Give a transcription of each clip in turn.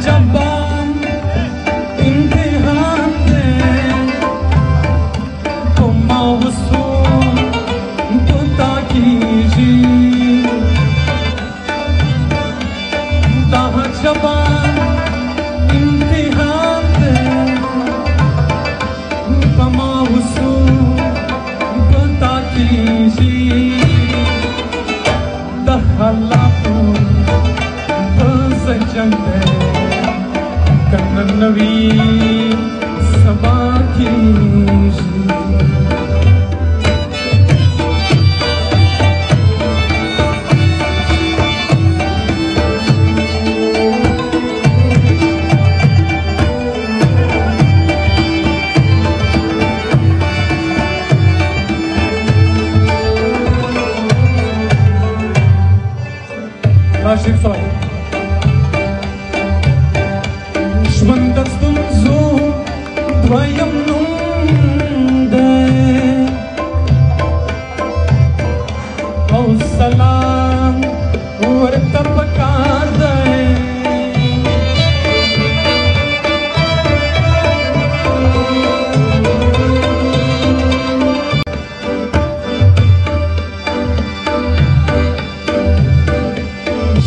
जबान इम्तिहान दे तो मासूम तो ताकीजी दाह जबान इम्तिहान दे तो मासूम तो ताकीजी दहलातों जंगे कन्न नवी सबा की आशिक sorry Schwandastum so dvayam nunde Au salam urta pakar de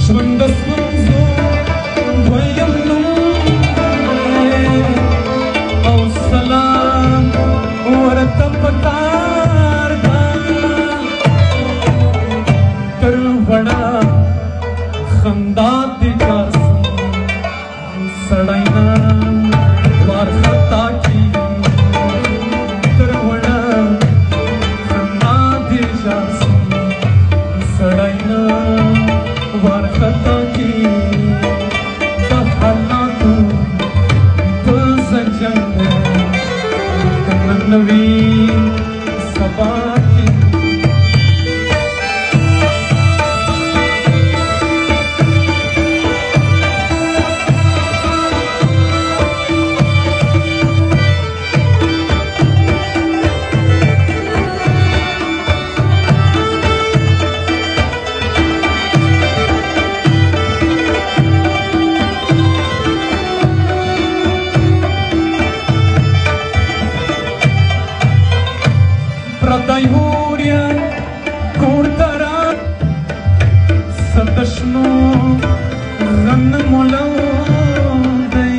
Schwandastum so dvayam nunde Pradayurya kurtara sadashno ran molodai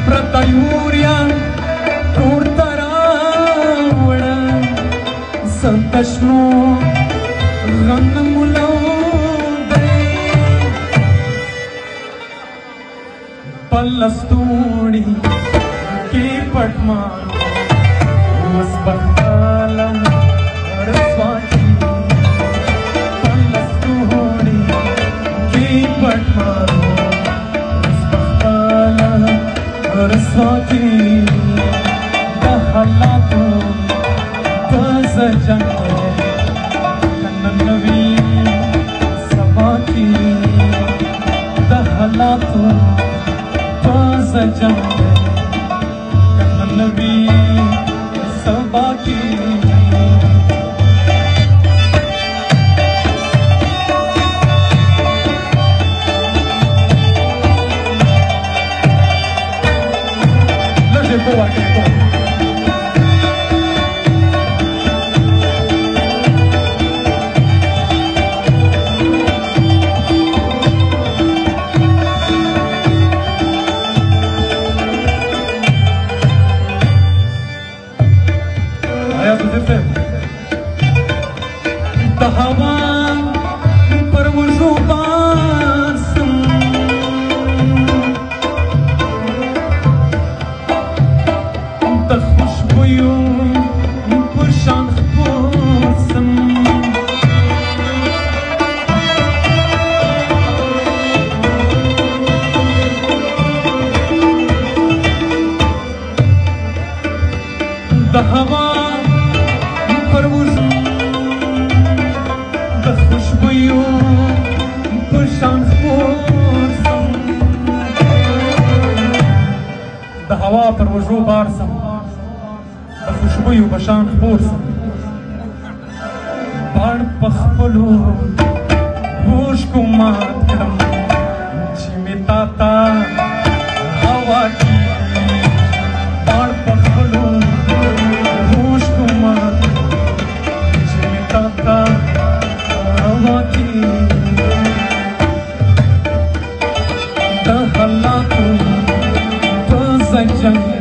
Pradayurya kurtara sadashno ran पल्लस्तूनी की पटमारो मस्बताला रस्वाची पल्लस्तूनी की पटमारो मस्बताला रस्वाची दहलातो तज़जंगे कन्नवी सबाकी दहलातो जंगे कन्नवी सबा की लगे को आगे को हवा पर वो जुबान खुशबुयों पुरशान खुशम हवा पर वो खुशबुयों पुरशान खुशम हवा पर वो बारसम د خوشبویو په شان خپور سم باڼ په خپلو اوښکو مات کړم چې مې تا ته هوا کېږي باڼ په خپلو اوښکو مات چې مې تا ته هوا کېږي د حالاتو په زنجنګ